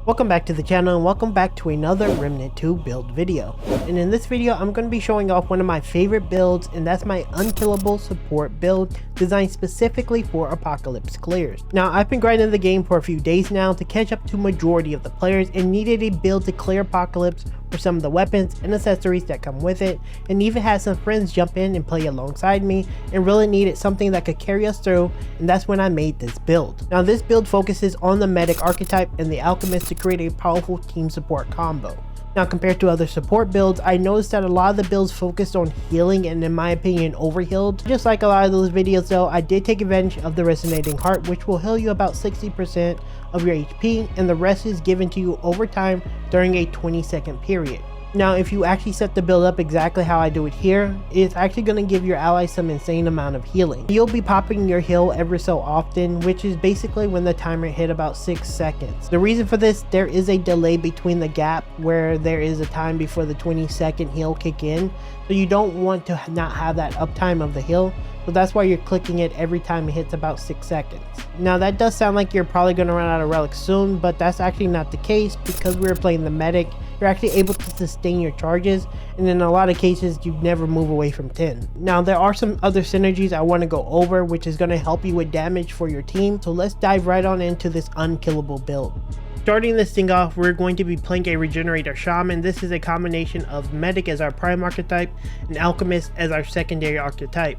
Welcome back to the channel and welcome back to another Remnant 2 build video. And in this video I'm going to be showing off one of my favorite builds, and that's my Unkillable support build designed specifically for Apocalypse clears. Now I've been grinding the game for a few days now to catch up to majority of the players and needed a build to clear Apocalypse for some of the weapons and accessories that come with it, and even had some friends jump in and play alongside me and really needed something that could carry us through, and that's when I made this build. Now this build focuses on the Medic archetype and the Alchemist to create a powerful team support combo. Now compared to other support builds, I noticed that a lot of the builds focused on healing and in my opinion overhealed. Just like a lot of those videos though, I did take advantage of the Resonating Heart, which will heal you about 60% of your HP, and the rest is given to you over time during a 20-second period. Now if you actually set the build up exactly how I do it here, it's actually going to give your allies some insane amount of healing. You'll be popping your heal every so often, which is basically when the timer hit about 6 seconds. The reason for this, there is a delay between the gap where there is a time before the 20-second heal kick in, so you don't want to not have that uptime of the heal. So that's why you're clicking it every time it hits about 6 seconds. Now that does sound like you're probably going to run out of relics soon, but that's actually not the case because we were playing the medic. You're actually able to sustain your charges, and in a lot of cases you never move away from 10. Now there are some other synergies I want to go over which is going to help you with damage for your team, so let's dive right on into this Unkillable build. Starting this thing off, we're going to be playing a Regenerator Shaman. This is a combination of Medic as our prime archetype and Alchemist as our secondary archetype.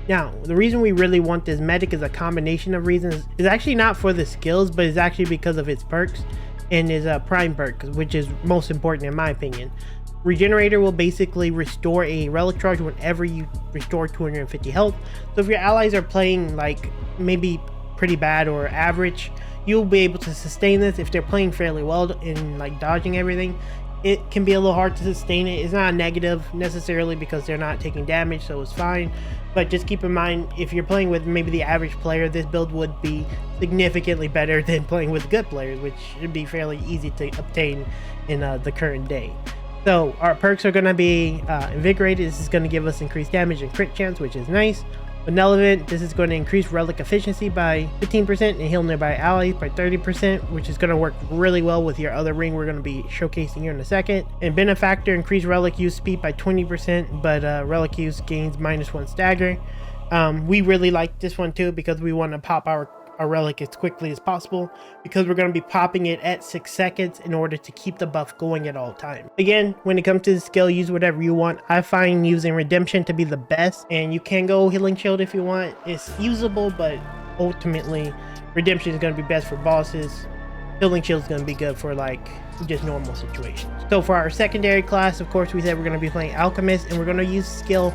Now, the reason we really want this Medic is a combination of reasons. It's actually not for the skills, but it's actually because of its perks and his prime perk, which is most important in my opinion. Regenerator will basically restore a relic charge whenever you restore 250 health. So if your allies are playing like maybe pretty bad or average, you'll be able to sustain this. If they're playing fairly well in like dodging everything, it can be a little hard to sustain it. It's not a negative necessarily because they're not taking damage, so it's fine. But just keep in mind, if you're playing with maybe the average player, this build would be significantly better than playing with good players, which should be fairly easy to obtain in the current day. So our perks are going to be Invigorated. This is going to give us increased damage and crit chance, which is nice. Benevolent, this is going to increase relic efficiency by 15% and heal nearby allies by 30%, which is going to work really well with your other ring we're going to be showcasing here in a second. And Benefactor, increase relic use speed by 20%, but relic use gains -1 stagger. We really like this one too because we want to pop our relic as quickly as possible, because we're going to be popping it at 6 seconds in order to keep the buff going at all times. Again, when it comes to the skill, use whatever you want. I find using Redemption to be the best, and you can go Healing Shield if you want. It's usable, but ultimately Redemption is going to be best for bosses. Healing Shield is going to be good for like just normal situations. So for our secondary class, of course, we said we're going to be playing Alchemist, and we're going to use skill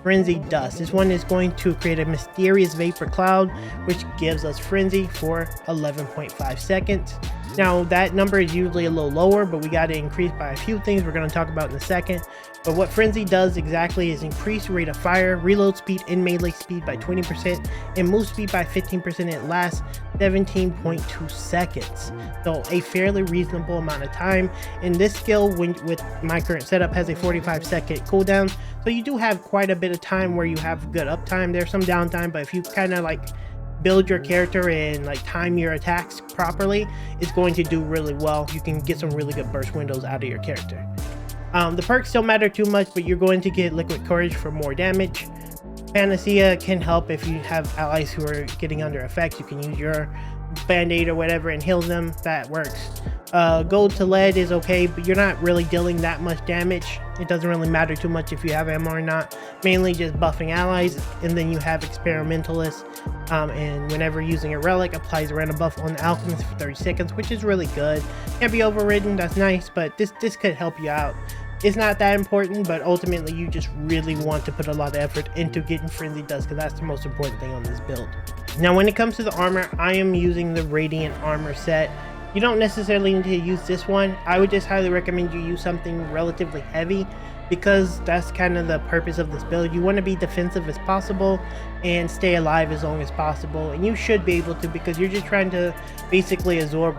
Frenzy Dust. This one is going to create a mysterious vapor cloud which gives us frenzy for 11.5 seconds. Now that number is usually a little lower, but we got to increase by a few things we're going to talk about in a second. But what frenzy does exactly is increase rate of fire, reload speed and melee speed by 20%, and move speed by 15%. It lasts 17.2 seconds, so a fairly reasonable amount of time. And this skill, with my current setup, has a 45-second cooldown, so you do have quite a bit of time where you have good uptime. There's some downtime, but if you kind of like build your character and like time your attacks properly, it's going to do really well. You can get some really good burst windows out of your character. The perks don't matter too much, but you're going to get Liquid Courage for more damage. Panacea can help if you have allies who are getting under effects. You can use your band-aid or whatever and heal them. That works. Gold to lead is okay, but you're not really dealing that much damage. It doesn't really matter too much if you have ammo or not. Mainly just buffing allies. And then you have Experimentalist, and whenever using a relic, applies a random buff on the Alchemist for 30 seconds, which is really good. Can't be overridden, that's nice, but this could help you out. It's not that important, but ultimately you just really want to put a lot of effort into getting Frenzy Dust, because that's the most important thing on this build. Now when it comes to the armor, I am using the Radiant armor set. You don't necessarily need to use this one. I would just highly recommend you use something relatively heavy, because that's kind of the purpose of this build. You want to be defensive as possible and stay alive as long as possible, and you should be able to, because you're just trying to basically absorb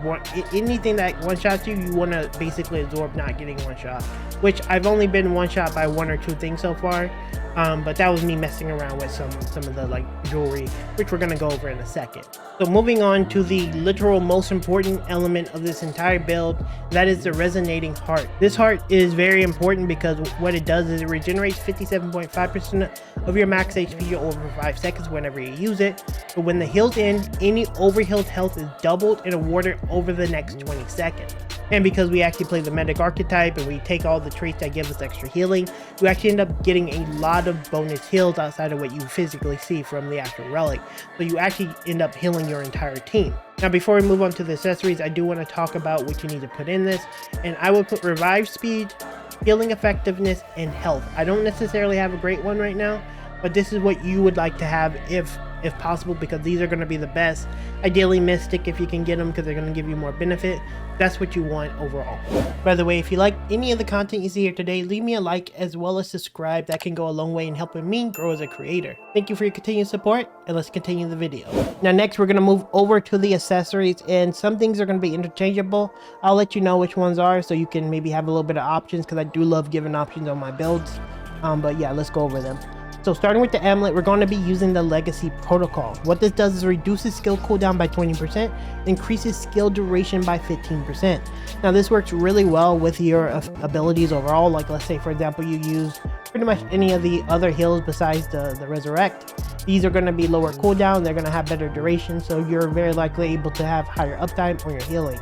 anything that one-shots you. You want to basically absorb not getting one shot. which I've only been one shot by 1 or 2 things so far. But that was me messing around with some of the like jewelry, which we're gonna go over in a second. So moving on to the literal most important element of this entire build, that is the resonating heart. This heart is very important because what it does is it regenerates 57.5% of your max HP over 5 seconds whenever you use it. But when the heals end, any overhealed health is doubled and awarded over the next 20 seconds. And because we actually play the medic archetype and we take all the traits that give us extra healing, we actually end up getting a lot of bonus heals outside of what you physically see from the actual relic. So you actually end up healing your entire team. Now before we move on to the accessories, I do want to talk about what you need to put in this. And I would put revive speed, healing effectiveness, and health. I don't necessarily have a great one right now, but this is what you would like to have if possible, because these are going to be the best. Ideally Mystic if you can get them, because they're going to give you more benefit. That's what you want overall. By the way, if you like any of the content you see here today, leave me a like as well as subscribe. That can go a long way in helping me grow as a creator. Thank you for your continued support, and let's continue the video. Now next we're going to move over to the accessories, and some things are going to be interchangeable. I'll let you know which ones are so you can maybe have a little bit of options, because I do love giving options on my builds. But yeah, let's go over them. So starting with the amulet, we're going to be using the legacy protocol. What this does is reduces skill cooldown by 20%, increases skill duration by 15%. Now this works really well with your abilities overall. Like let's say for example you use pretty much any of the other heals besides the resurrect. These are going to be lower cooldown, they're going to have better duration, so you're very likely able to have higher uptime on your healing.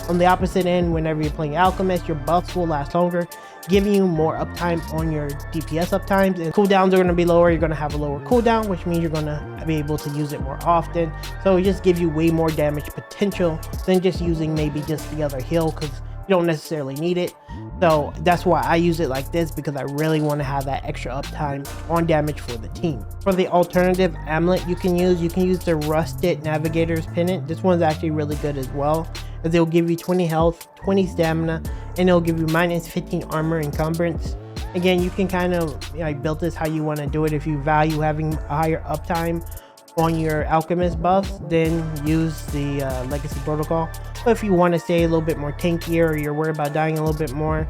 On the opposite end, whenever you're playing Alchemist, your buffs will last longer, giving you more uptime on your DPS uptimes, and cooldowns are going to be lower. You're going to have a lower cooldown, which means you're going to be able to use it more often. So it just gives you way more damage potential than just using maybe just the other heal, because you don't necessarily need it. So that's why I use it like this, because I really want to have that extra uptime on damage for the team. For the alternative amulet you can use the Rusted Navigator's Pendant. This one's actually really good as well, as it'll give you 20 health, 20 stamina, and it'll give you minus 15 armor encumbrance. Again, you can kind of build this how you want to do it. If you value having a higher uptime on your Alchemist buffs, then use the legacy protocol. But if you want to stay a little bit more tankier, or you're worried about dying a little bit more,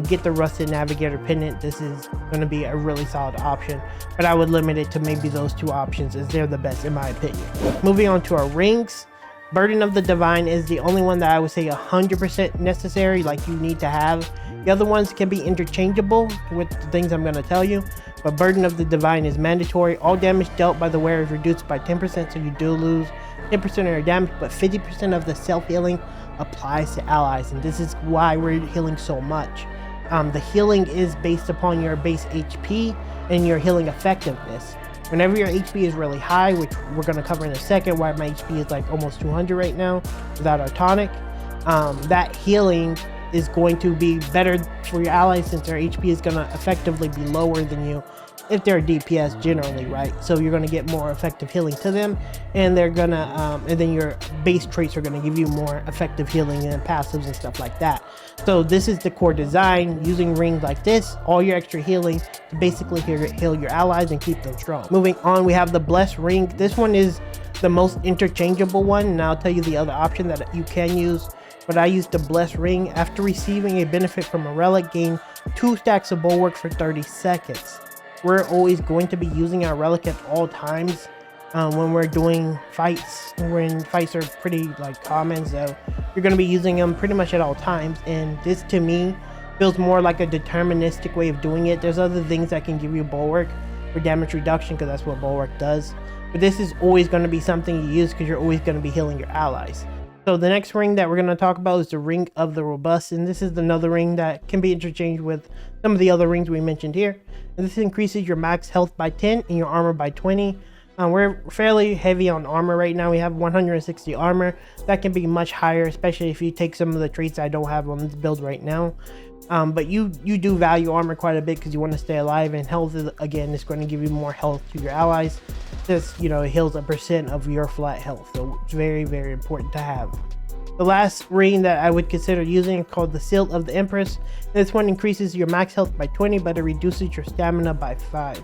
get the Rusted Navigator Pendant. This is going to be a really solid option, but I would limit it to maybe those 2 options, as they're the best in my opinion. Moving on to our rings. Burden of the Divine is the only one that I would say 100% necessary, like you need to have. The other ones can be interchangeable with the things I'm going to tell you, but Burden of the Divine is mandatory. All damage dealt by the wearer is reduced by 10%, so you do lose 10% of your damage, but 50% of the self-healing applies to allies, and this is why we're healing so much. The healing is based upon your base HP and your healing effectiveness. Whenever your HP is really high, which we're going to cover in a second, why my HP is like almost 200 right now without our tonic, that healing is going to be better for your allies, since their HP is going to effectively be lower than you if they're DPS generally, right? So you're going to get more effective healing to them, and they're going to and then your base traits are going to give you more effective healing and passives and stuff like that. So this is the core design, using rings like this, all your extra healing to basically heal your allies and keep them strong. Moving on, we have the Blessed Ring. This one is the most interchangeable one, and I'll tell you the other option that you can use. But I use the Blessed Ring. After receiving a benefit from a relic, gain 2 stacks of bulwark for 30 seconds. We're always going to be using our relic at all times when we're doing fights, when fights are pretty common, so you're going to be using them pretty much at all times. And this to me feels more like a deterministic way of doing it. There's other things that can give you bulwark for damage reduction, because that's what bulwark does, but this is always going to be something you use because you're always going to be healing your allies. So the next ring that we're going to talk about is the Ring of the Robust, and this is another ring that can be interchanged with some of the other rings we mentioned here. And this increases your max health by 10 and your armor by 20. We're fairly heavy on armor right now. We have 160 armor. That can be much higher, especially if you take some of the traits I don't have on this build right now. But you do value armor quite a bit because you want to stay alive, and health is, again, is going to give you more health to your allies. This, it heals a % of your flat health, so it's very, very important to have. The last ring that I would consider using is called the Seal of the Empress. This one increases your max health by 20, but it reduces your stamina by 5.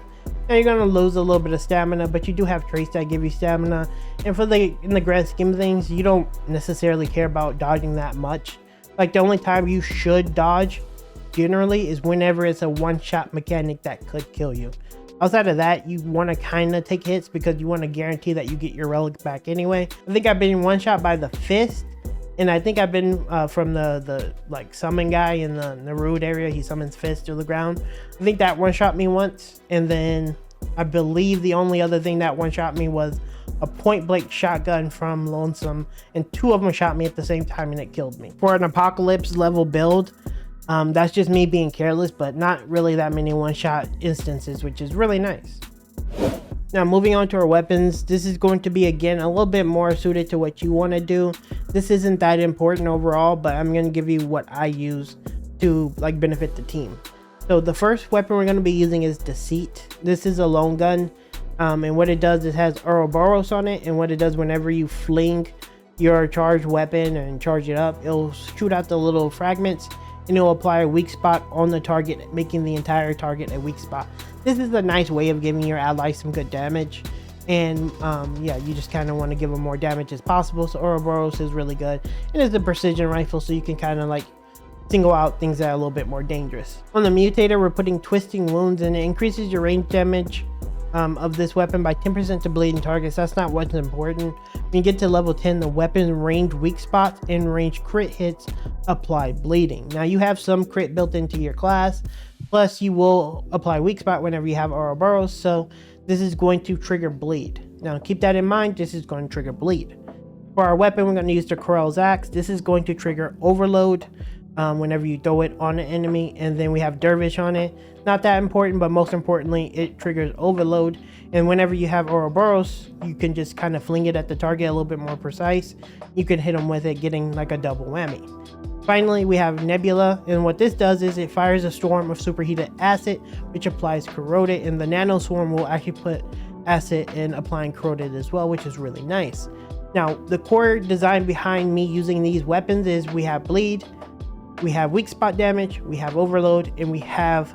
Now you're going to lose a little bit of stamina, but you do have traits that give you stamina, and in the grand scheme of things, you don't necessarily care about dodging that much. Like, the only time you should dodge generally is whenever it's a one-shot mechanic that could kill you. Outside of that, you want to kind of take hits because you want to guarantee that you get your relic back anyway. I think I've been one shot by the fist, and I think I've been from the like summon guy in the Rune area. He summons fist to the ground. I think that one shot me once, and then I believe the only other thing that one shot me was a point blank shotgun from Lonesome, and 2 of them shot me at the same time and it killed me. For an apocalypse level build, that's just me being careless, but not really that many one-shot instances, which is really nice. Now moving on to our weapons, this is going to be again a little bit more suited to what you want to do. This isn't that important overall, but I'm going to give you what I use to like benefit the team. So the first weapon we're going to be using is Deceit. This is a lone gun, and what it does is it has Ouroboros on it, and what it does whenever you fling your charged weapon and charge it up, it'll shoot out the little fragments and it'll apply a weak spot on the target, making the entire target a weak spot. This is a nice way of giving your allies some good damage, and yeah, you just kind of want to give them more damage as possible. So Ouroboros is really good, and it's a precision rifle, so you can kind of like single out things that are a little bit more dangerous. On the mutator, we're putting Twisting Wounds, and it increases your range damage of this weapon by 10% to bleeding targets. That's not what's important. When you get to level 10, the weapon range weak spots and range crit hits apply bleeding. Now you have some crit built into your class, plus you will apply weak spot whenever you have Ouroboros, so this is going to trigger bleed. Now keep that in mind, this is going to trigger bleed. For our weapon, we're going to use the Corel's Axe. This is going to trigger overload whenever you throw it on an enemy, and then we have Dervish on it. Not that important, but most importantly, it triggers overload, and whenever you have Ouroboros, you can just kind of fling it at the target a little bit more precise. You can hit them with it, getting like a double whammy. Finally, we have Nebula, and what this does is it fires a storm of superheated acid, which applies corroded, and the nano swarm will actually put acid in applying corroded as well, which is really nice. Now, the core design behind me using these weapons is we have bleed, we have weak spot damage, we have overload, and we have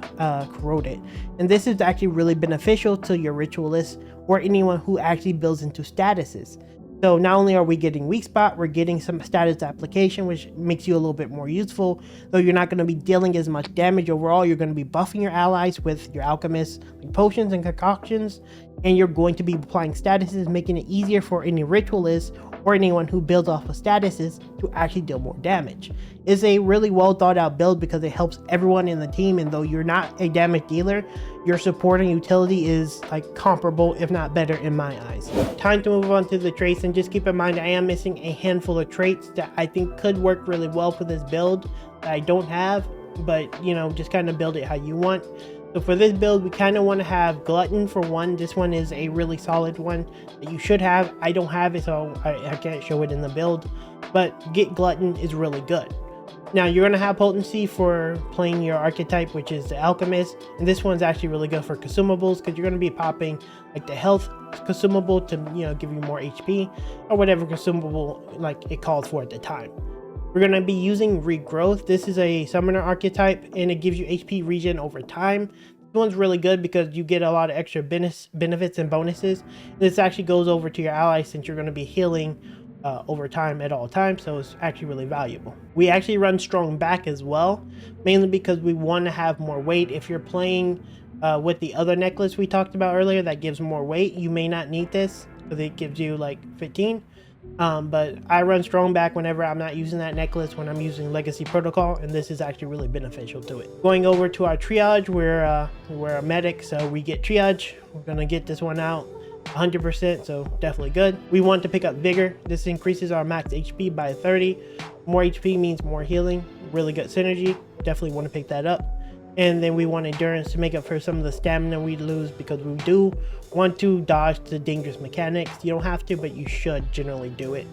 corroded. And this is actually really beneficial to your ritualists or anyone who actually builds into statuses. So not only are we getting weak spot, we're getting some status application, which makes you a little bit more useful. Though you're not going to be dealing as much damage overall, you're going to be buffing your allies with your Alchemist like potions and concoctions, and you're going to be applying statuses, making it easier for any ritualist or anyone who builds off of statuses to actually deal more damage. It's a really well thought out build because it helps everyone in the team, and though you're not a damage dealer, your support and utility is like comparable, if not better, in my eyes. Time to move on to the traits, and just keep in mind I am missing a handful of traits that I think could work really well for this build that I don't have, but you know, just kind of build it how you want. So for this build, we kind of want to have Glutton for one. This one is a really solid one that you should have. I don't have it, so I can't show it in the build, but Get Glutton is really good. Now you're going to have Potency for playing your archetype, which is the Alchemist, and this one's actually really good for consumables because you're going to be popping like the health consumable to, you know, give you more HP or whatever consumable like it calls for at the time. We're going to be using Regrowth. This is a summoner archetype, and it gives you HP regen over time. This one's really good because you get a lot of extra benefits and bonuses. This actually goes over to your allies since you're going to be healing over time at all times, so it's actually really valuable. We actually run Strong Back as well, mainly because we want to have more weight. If you're playing with the other necklace we talked about earlier that gives more weight, you may not need this because it gives you like 15. But I run Strong Back whenever I'm not using that necklace, when I'm using Legacy Protocol, and this is actually really beneficial to it. Going over to our triage, we're a medic, so we get triage. We're gonna get this one out 100%, so definitely good. We want to pick up Vigor. This increases our max HP by 30. More HP means more healing. Really good synergy. Definitely want to pick that up. And then we want Endurance to make up for some of the stamina we lose, because we do want to dodge the dangerous mechanics. You don't have to, but you should generally do it.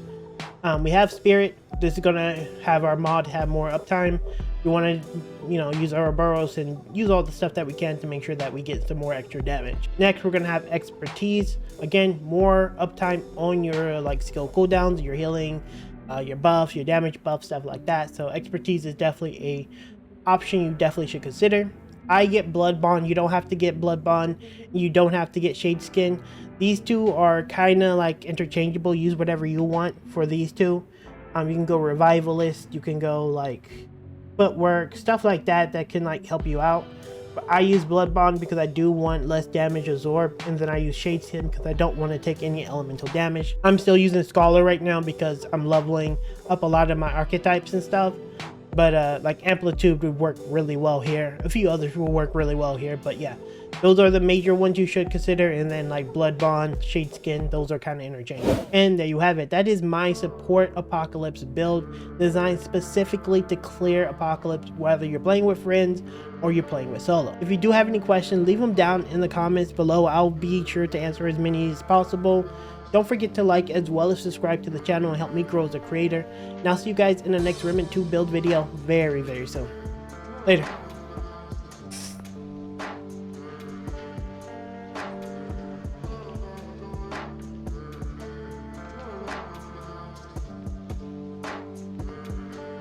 We have Spirit. This is gonna have our mod have more uptime. We want to, you know, use Ouroboros and use all the stuff that we can to make sure that we get some more extra damage. Next, we're gonna have Expertise. Again, more uptime on your like skill cooldowns, your healing, your buffs, your damage buffs, stuff like that. So Expertise is definitely a option you definitely should consider. I get Blood Bond. You don't have to get Blood Bond. You don't have to get Shade Skin. These two are kind of like interchangeable. Use whatever you want for these two. You can go Revivalist. You can go like footwork, stuff like that that can like help you out. But I use Blood Bond because I do want less damage absorbed, and then I use Shade Skin because I don't want to take any elemental damage. I'm still using Scholar right now because I'm leveling up a lot of my archetypes and stuff. But like Amplitude would work really well here. A few others will work really well here, but yeah, those are the major ones you should consider. And then like Blood Bond, Shade Skin, those are kind of interchangeable. And there you have it. That is my support Apocalypse build, designed specifically to clear Apocalypse, whether you're playing with friends or you're playing with solo. If you do have any questions, leave them down in the comments below. I'll be sure to answer as many as possible. Don't forget to like as well as subscribe to the channel and help me grow as a creator. And I'll see you guys in the next Remnant 2 build video very, very soon. Later.